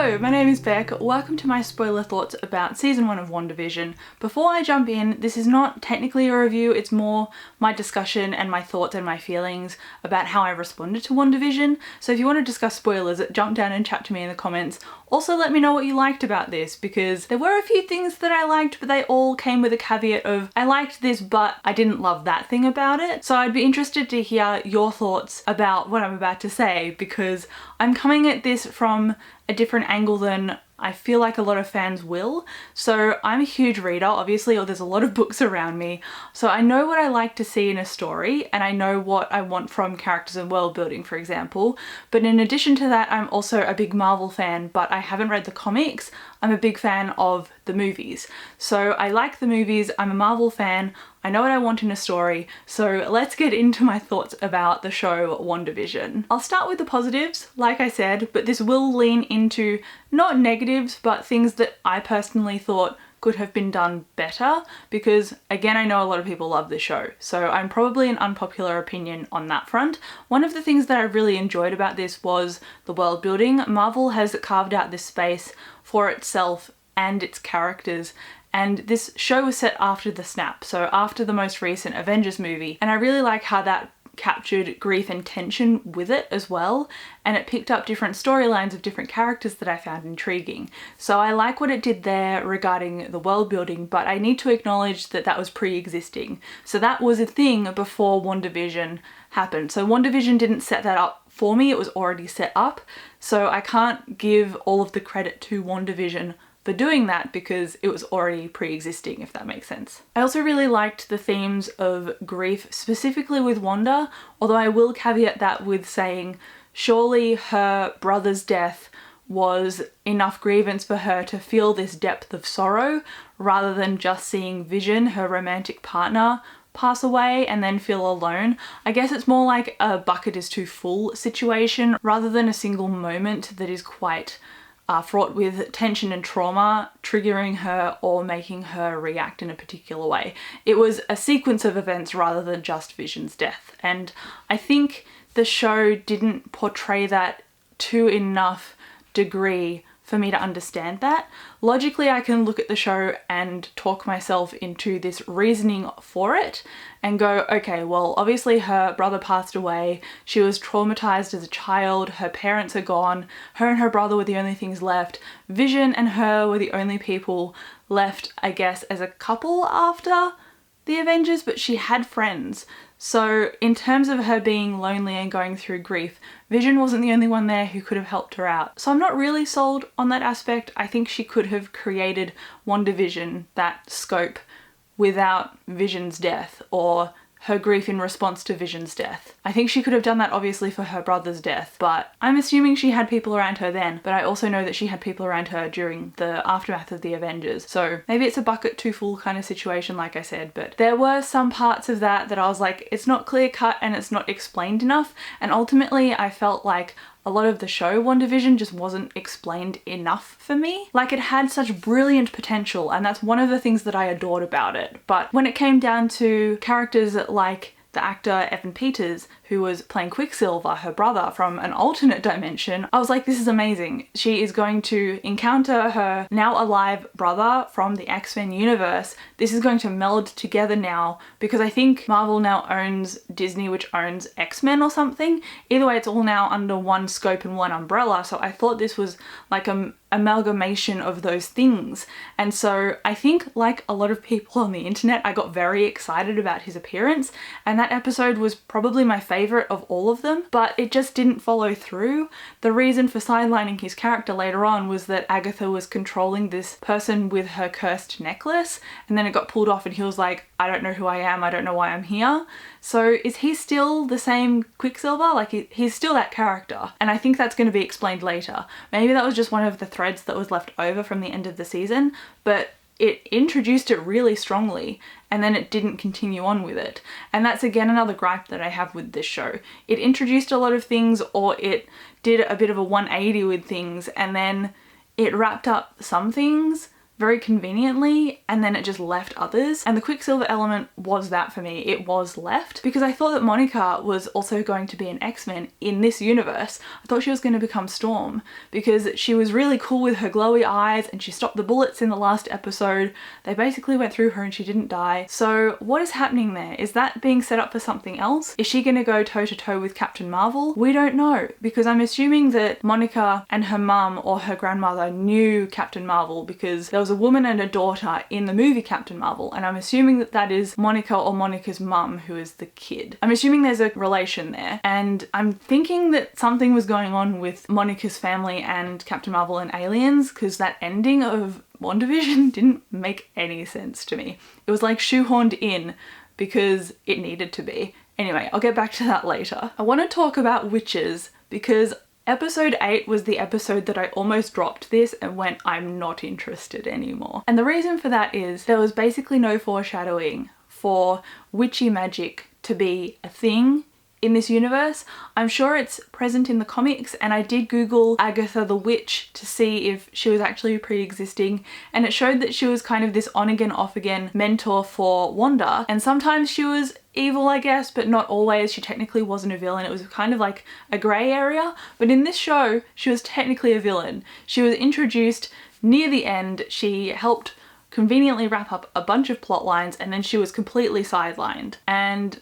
Hello, my name is Beck. Welcome to my spoiler thoughts about season 1 of WANDAVISION. Before I jump in, this is not technically a review, it's more my discussion and my thoughts and my feelings about how I responded to WANDAVISION. So if you want to discuss spoilers, jump down and chat to me in the comments. Also let me know what you liked about this, because there were a few things that I liked, but they all came with a caveat of I liked this but I didn't love that thing about it. So I'd be interested to hear your thoughts about what I'm about to say, because I'm coming at this from a different angle than I feel like a lot of fans will. So I'm a huge reader, obviously, or there's a lot of books around me. So I know what I like to see in a story, and I know what I want from characters and world building, for example. But in addition to that, I'm also a big Marvel fan, but I haven't read the comics. I'm a big fan of the movies. So I like the movies, I'm a Marvel fan, I know what I want in a story, so let's get into my thoughts about the show WANDAVISION. I'll start with the positives, like I said, but this will lean into not negatives, but things that I personally thought could have been done better, because again, I know a lot of people love the show, so I'm probably an unpopular opinion on that front. One of the things that I really enjoyed about this was the world building. Marvel has carved out this space for itself and its characters, and this show was set after the snap, so after the most recent Avengers movie, and I really like how that captured grief and tension with it as well, and it picked up different storylines of different characters that I found intriguing. So I like what it did there regarding the world building, but I need to acknowledge that that was pre-existing. So that was a thing before WANDAVISION happened. So WANDAVISION didn't set that up for me, it was already set up. So I can't give all of the credit to WANDAVISION for doing that because it was already pre-existing, if that makes sense. I also really liked the themes of grief, specifically with Wanda, although I will caveat that with saying surely her brother's death was enough grievance for her to feel this depth of sorrow, rather than just seeing Vision, her romantic partner, pass away and then feel alone. I guess it's more like a bucket is too full situation, rather than a single moment that is quite fraught with tension and trauma, triggering her or making her react in a particular way. It was a sequence of events rather than just Vision's death, and I think the show didn't portray that to enough degree for me to understand that. Logically, I can look at the show and talk myself into this reasoning for it and go, okay, well, obviously her brother passed away, she was traumatized as a child, her parents are gone, her and her brother were the only things left, Vision and her were the only people left, I guess, as a couple after the Avengers, but she had friends. So in terms of her being lonely and going through grief, Vision wasn't the only one there who could have helped her out. So I'm not really sold on that aspect. I think she could have created WANDAVISION, that scope, without Vision's death, or her grief in response to Vision's death. I think she could have done that obviously for her brother's death, but I'm assuming she had people around her then, but I also know that she had people around her during the aftermath of the Avengers. So maybe it's a bucket too full kind of situation, like I said, but there were some parts of that I was like, it's not clear cut and it's not explained enough, and ultimately I felt like a lot of the show WANDAVISION just wasn't explained enough for me. Like, it had such brilliant potential, and that's one of the things that I adored about it. But when it came down to characters like the actor Evan Peters, who was playing Quicksilver, her brother, from an alternate dimension, I was like, this is amazing. She is going to encounter her now alive brother from the X-Men universe. This is going to meld together now, because I think Marvel now owns Disney, which owns X-Men or something. Either way, it's all now under one scope and one umbrella, so I thought this was like an amalgamation of those things. And so I think, like a lot of people on the internet, I got very excited about his appearance, and that episode was probably my favorite of all of them, but it just didn't follow through. The reason for sidelining his character later on was that Agatha was controlling this person with her cursed necklace, and then it got pulled off and he was like, I don't know who I am, I don't know why I'm here. So is he still the same Quicksilver? Like, he's still that character, and I think that's going to be explained later. Maybe that was just one of the threads that was left over from the end of the season, but it introduced it really strongly and then it didn't continue on with it. And that's again another gripe that I have with this show. It introduced a lot of things, or it did a bit of a 180 with things, and then it wrapped up some things, very conveniently, and then it just left others. And the Quicksilver element was that for me. It was left because I thought that Monica was also going to be an X-Men in this universe. I thought she was going to become Storm because she was really cool with her glowy eyes and she stopped the bullets in the last episode. They basically went through her and she didn't die. So what is happening there? Is that being set up for something else? Is she going to go toe to toe with Captain Marvel? We don't know, because I'm assuming that Monica and her mum or her grandmother knew Captain Marvel because there was a woman and a daughter in the movie Captain Marvel, and I'm assuming that that is Monica or Monica's mum, who is the kid. I'm assuming there's a relation there, and I'm thinking that something was going on with Monica's family and Captain Marvel and aliens, because that ending of WandaVision didn't make any sense to me. It was like shoehorned in because it needed to be. Anyway, I'll get back to that later. I want to talk about witches because episode 8 was the episode that I almost dropped this and went, I'm not interested anymore. And the reason for that is there was basically no foreshadowing for witchy magic to be a thing in this universe. I'm sure it's present in the comics, and I did Google Agatha the Witch to see if she was actually pre-existing, and it showed that she was kind of this on again off again mentor for Wanda, and sometimes she was evil, I guess, but not always. She technically wasn't a villain. It was kind of like a grey area, but in this show she was technically a villain. She was introduced near the end. She helped conveniently wrap up a bunch of plot lines, and then she was completely sidelined, and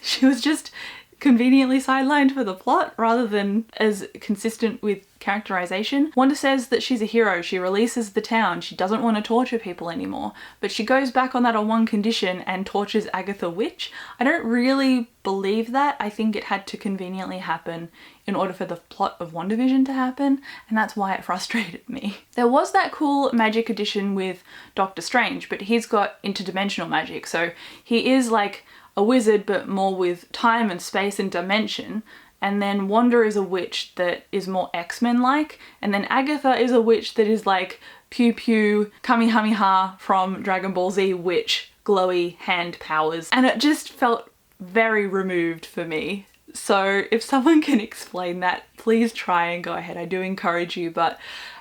she was just conveniently sidelined for the plot rather than as consistent with characterization. Wanda says that she's a hero. She releases the town. She doesn't want to torture people anymore, but she goes back on that on one condition and tortures Agatha Witch. I don't really believe that. I think it had to conveniently happen in order for the plot of WandaVision to happen, and that's why it frustrated me. There was that cool magic edition with Doctor Strange, but he's got interdimensional magic, so he is like a wizard but more with time and space and dimension. And then Wanda is a witch that is more X-Men like, and then Agatha is a witch that is like pew pew kamehameha from Dragon Ball Z witch, glowy hand powers, and it just felt very removed for me. So if someone can explain that, please try and go ahead. I do encourage you, but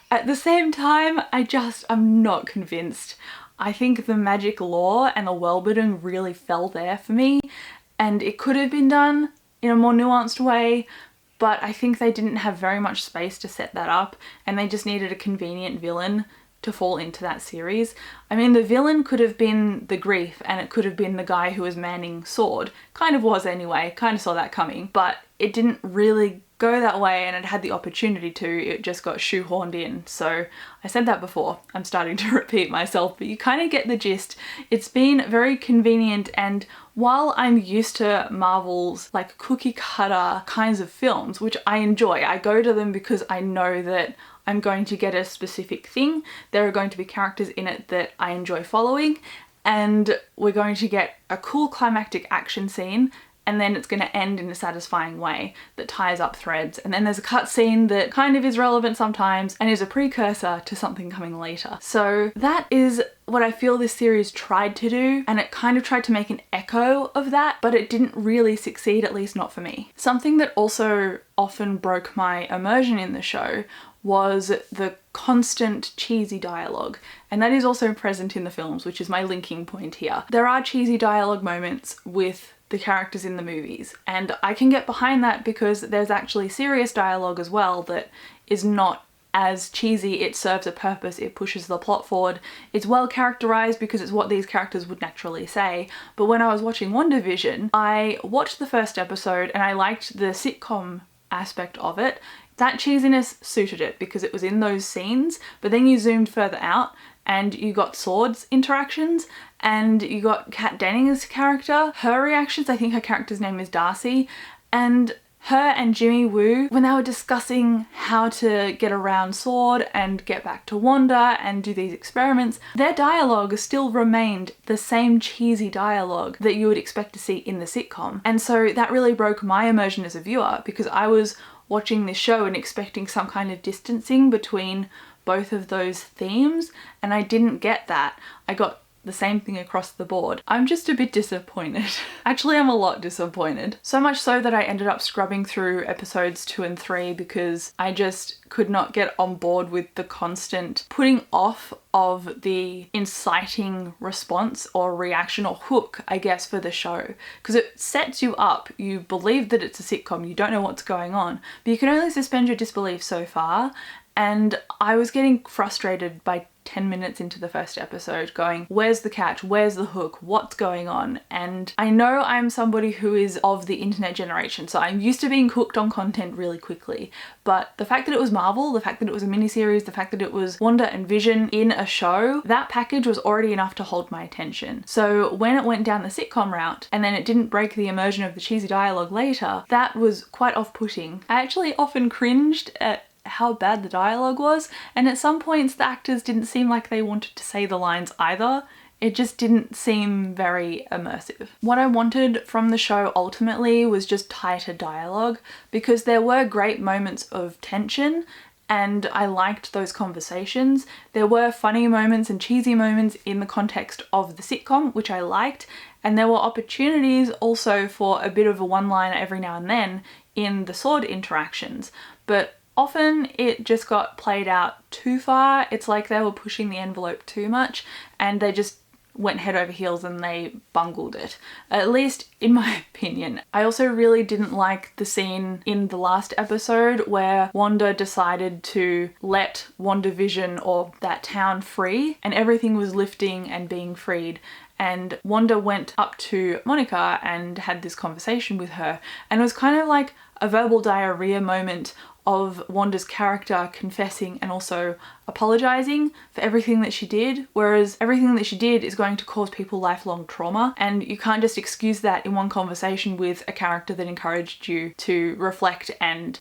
at the same time I'm not convinced. I think the magic lore and the world building really fell there for me, and it could have been done in a more nuanced way, but I think they didn't have very much space to set that up, and they just needed a convenient villain to fall into that series. I mean, the villain could have been the Grief, and it could have been the guy who was manning Sword. Kind of was anyway, kind of saw that coming, but it didn't really go that way, and it had the opportunity to. It just got shoehorned in. So I said that before, I'm starting to repeat myself, but you kind of get the gist. It's been very convenient, and while I'm used to Marvel's like cookie cutter kinds of films, which I enjoy, I go to them because I know that I'm going to get a specific thing. There are going to be characters in it that I enjoy following, and we're going to get a cool climactic action scene, and then it's going to end in a satisfying way that ties up threads. And then there's a cutscene that kind of is relevant sometimes and is a precursor to something coming later. So that is what I feel this series tried to do, and it kind of tried to make an echo of that, but it didn't really succeed, at least not for me. Something that also often broke my immersion in the show was the constant cheesy dialogue, and that is also present in the films, which is my linking point here. There are cheesy dialogue moments with the characters in the movies, and I can get behind that because there's actually serious dialogue as well that is not as cheesy. It serves a purpose, it pushes the plot forward, it's well characterized because it's what these characters would naturally say. But when I was watching WandaVision, I watched the first episode and I liked the sitcom aspect of it. That cheesiness suited it because it was in those scenes, but then you zoomed further out and you got Sword's interactions, and you got Kat Dennings' character, her reactions. I think her character's name is Darcy, and her and Jimmy Woo, when they were discussing how to get around Sword and get back to Wanda and do these experiments, their dialogue still remained the same cheesy dialogue that you would expect to see in the sitcom. And so that really broke my immersion as a viewer, because I was watching this show and expecting some kind of distancing between both of those themes, and I didn't get that. I got the same thing across the board. I'm just a bit disappointed. Actually, I'm a lot disappointed. So much so that I ended up scrubbing through episodes 2 and 3 because I just could not get on board with the constant putting off of the inciting response or reaction or hook, I guess, for the show. Because it sets you up. You believe that it's a sitcom, you don't know what's going on, but you can only suspend your disbelief so far. And I was getting frustrated by 10 minutes into the first episode going, where's the catch? Where's the hook? What's going on? And I know I'm somebody who is of the internet generation, so I'm used to being hooked on content really quickly. But the fact that it was Marvel, the fact that it was a miniseries, the fact that it was Wanda and Vision in a show, that package was already enough to hold my attention. So when it went down the sitcom route and then it didn't break the immersion of the cheesy dialogue later, that was quite off-putting. I actually often cringed at how bad the dialogue was, and at some points the actors didn't seem like they wanted to say the lines either. It just didn't seem very immersive. What I wanted from the show ultimately was just tighter dialogue, because there were great moments of tension and I liked those conversations. There were funny moments and cheesy moments in the context of the sitcom, which I liked, and there were opportunities also for a bit of a one-liner every now and then in the sword interactions, but often it just got played out too far. It's like they were pushing the envelope too much and they just went head over heels and they bungled it, at least in my opinion. I also really didn't like the scene in the last episode where Wanda decided to let WandaVision or that town free and everything was lifting and being freed. And Wanda went up to Monica and had this conversation with her, and it was kind of like a verbal diarrhea moment of Wanda's character confessing and also apologizing for everything that she did, whereas everything that she did is going to cause people lifelong trauma, and you can't just excuse that in one conversation with a character that encouraged you to reflect and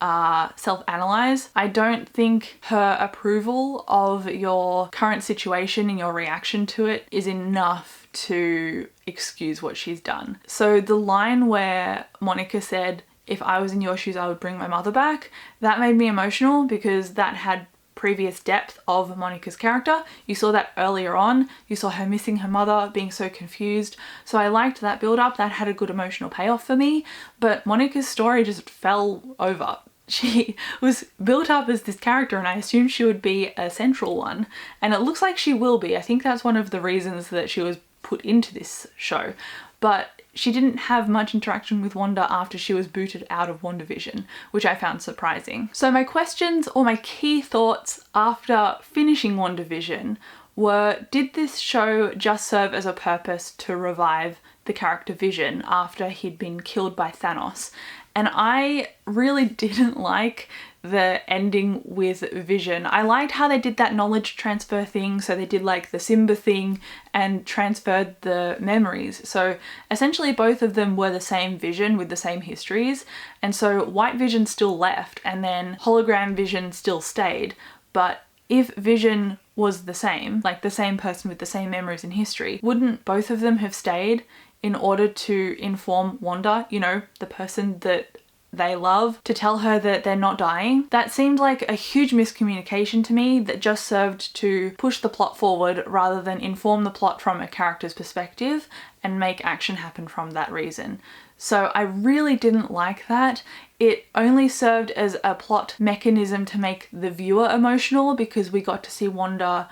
self-analyze. I don't think her approval of your current situation and your reaction to it is enough to excuse what she's done. So the line where Monica said, "If I was in your shoes, I would bring my mother back," that made me emotional because that had previous depth of Monica's character. You saw that earlier on. You saw her missing her mother, being so confused. So I liked that build up. That had a good emotional payoff for me. But Monica's story just fell over. She was built up as this character and I assumed she would be a central one. And it looks like she will be. I think that's one of the reasons that she was put into this show. But she didn't have much interaction with Wanda after she was booted out of WandaVision, which I found surprising. So my questions or my key thoughts after finishing WandaVision were, did this show just serve as a purpose to revive the character Vision after he'd been killed by Thanos? And I really didn't like the ending with Vision. I liked how they did that knowledge transfer thing, so they did like the Simba thing and transferred the memories. So essentially both of them were the same Vision with the same histories, and so White Vision still left and then hologram Vision still stayed. But if Vision was the same, like the same person with the same memories and history, wouldn't both of them have stayed in order to inform Wanda, you know, the person that they love, to tell her that they're not dying? That seemed like a huge miscommunication to me that just served to push the plot forward rather than inform the plot from a character's perspective and make action happen from that reason. So I really didn't like that. It only served as a plot mechanism to make the viewer emotional because we got to see Wanda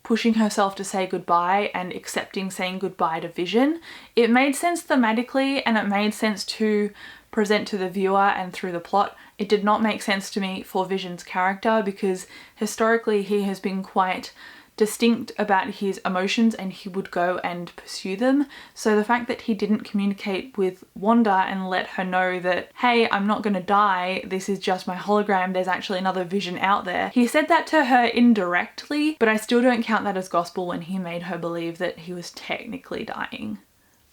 pushing herself to say goodbye and accepting saying goodbye to Vision. It made sense thematically and it made sense to present to the viewer and through the plot. It did not make sense to me for Vision's character because historically he has been quite distinct about his emotions and he would go and pursue them. So the fact that he didn't communicate with Wanda and let her know that, hey, I'm not gonna die, this is just my hologram, there's actually another Vision out there. He said that to her indirectly, but I still don't count that as gospel when he made her believe that he was technically dying.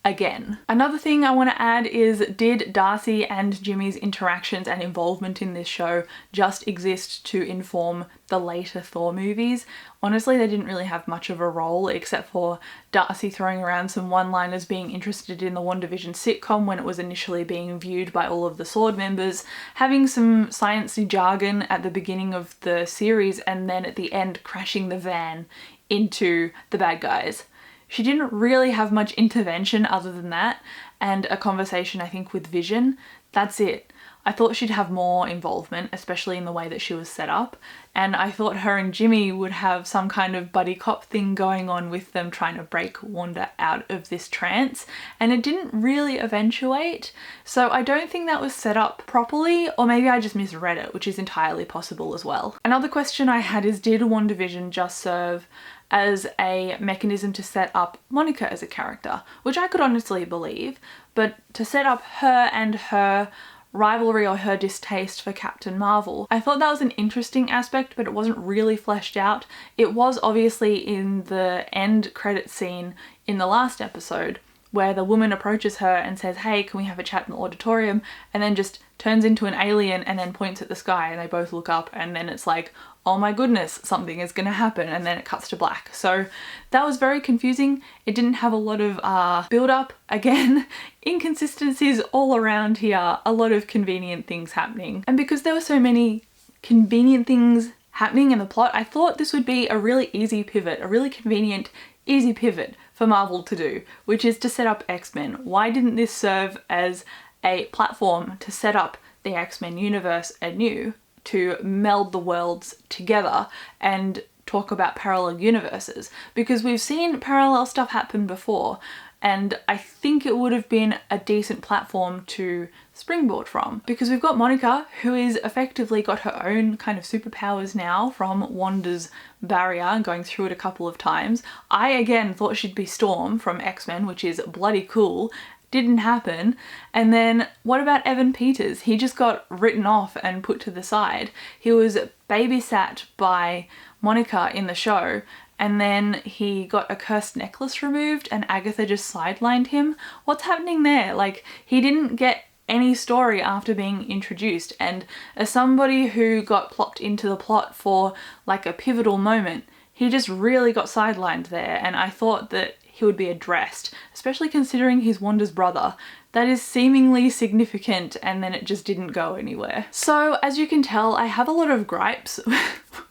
Again. Another thing I want to add is, did Darcy and Jimmy's interactions and involvement in this show just exist to inform the later Thor movies? Honestly, they didn't really have much of a role except for Darcy throwing around some one-liners, being interested in the WandaVision sitcom when it was initially being viewed by all of the Sword members, having some sciencey jargon at the beginning of the series, and then at the end crashing the van into the bad guys. She didn't really have much intervention other than that, and a conversation I think with Vision. That's it. I thought she'd have more involvement, especially in the way that she was set up, and I thought her and Jimmy would have some kind of buddy cop thing going on with them trying to break Wanda out of this trance, and it didn't really eventuate, so I don't think that was set up properly, or maybe I just misread it, which is entirely possible as well. Another question I had is, did WandaVision just serve as a mechanism to set up Monica as a character? Which I could honestly believe, but to set up her and her rivalry or her distaste for Captain Marvel. I thought that was an interesting aspect, but it wasn't really fleshed out. It was obviously in the end credit scene in the last episode, where the woman approaches her and says, hey, can we have a chat in the auditorium? And then just turns into an alien and then points at the sky, and they both look up, and then it's like, oh my goodness, something is gonna happen, and then it cuts to black. So that was very confusing. It didn't have a lot of build up. Again, inconsistencies all around here, a lot of convenient things happening. And because there were so many convenient things happening in the plot, I thought this would be a really easy pivot, a really convenient, easy pivot for Marvel to do, which is to set up X-Men. Why didn't this serve as a platform to set up the X-Men universe anew, to meld the worlds together and talk about parallel universes? Because we've seen parallel stuff happen before, and I think it would have been a decent platform to springboard from. Because we've got Monica, who is effectively got her own kind of superpowers now from Wanda's barrier, going through it a couple of times. I again thought she'd be Storm from X-Men, which is bloody cool. Didn't happen. And then what about Evan Peters? He just got written off and put to the side. He was babysat by Monica in the show, and then he got a cursed necklace removed and Agatha just sidelined him. What's happening there? Like, he didn't get any story after being introduced, and as somebody who got plopped into the plot for like a pivotal moment, he just really got sidelined there, and I thought that he would be addressed, especially considering he's Wanda's brother. That is seemingly significant, and then it just didn't go anywhere. So as you can tell, I have a lot of gripes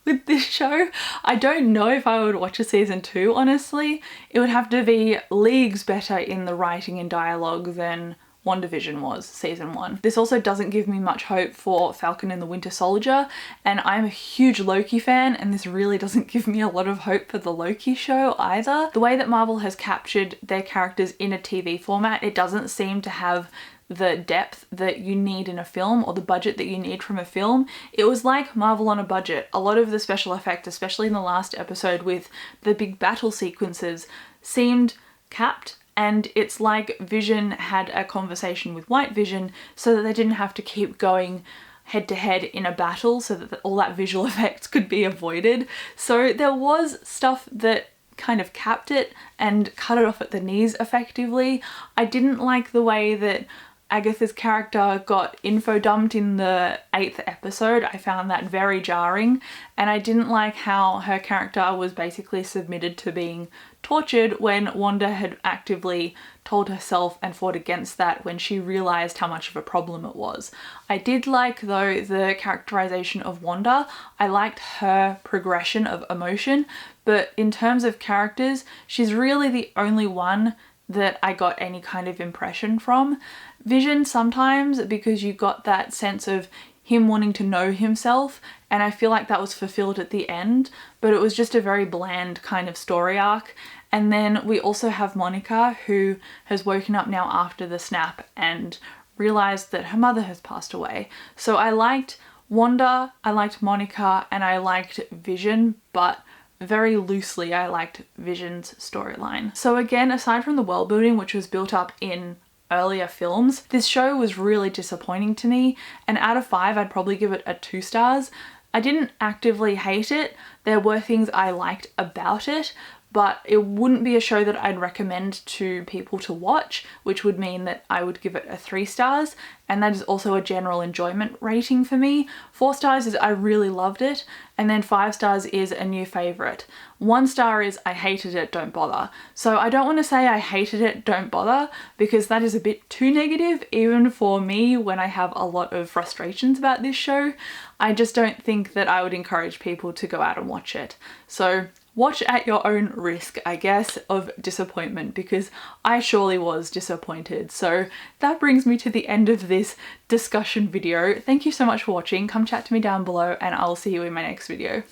with this show. I don't know if I would watch a season 2, honestly. It would have to be leagues better in the writing and dialogue than WandaVision was, season 1. This also doesn't give me much hope for Falcon and the Winter Soldier, and I'm a huge Loki fan, and this really doesn't give me a lot of hope for the Loki show either. The way that Marvel has captured their characters in a TV format, it doesn't seem to have the depth that you need in a film, or the budget that you need from a film. It was like Marvel on a budget. A lot of the special effects, especially in the last episode with the big battle sequences, seemed capped. And it's like Vision had a conversation with White Vision so that they didn't have to keep going head to head in a battle, so that all that visual effects could be avoided. So there was stuff that kind of capped it and cut it off at the knees effectively. I didn't like the way that Agatha's character got info dumped in the 8th episode. I found that very jarring, and I didn't like how her character was basically submitted to being tortured when Wanda had actively told herself and fought against that when she realized how much of a problem it was. I did like, though, the characterization of Wanda. I liked her progression of emotion, but in terms of characters, she's really the only one that I got any kind of impression from. Vision sometimes, because you got that sense of him wanting to know himself, and I feel like that was fulfilled at the end, but it was just a very bland kind of story arc. And then we also have Monica, who has woken up now after the snap and realized that her mother has passed away. So I liked Wanda, I liked Monica, and I liked Vision, but very loosely I liked Vision's storyline. So again, aside from the world building, which was built up in earlier films, this show was really disappointing to me, and out of 5 I'd probably give it a 2 stars. I didn't actively hate it. There were things I liked about it, but it wouldn't be a show that I'd recommend to people to watch, which would mean that I would give it a 3 stars, and that is also a general enjoyment rating for me. 4 stars is I really loved it, and then 5 stars is a new favourite. 1 star is I hated it, don't bother. So I don't want to say I hated it, don't bother, because that is a bit too negative even for me when I have a lot of frustrations about this show. I just don't think that I would encourage people to go out and watch it. So watch at your own risk, I guess, of disappointment, because I surely was disappointed. So that brings me to the end of this discussion video. Thank you so much for watching. Come chat to me down below and I'll see you in my next video.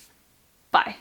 Bye.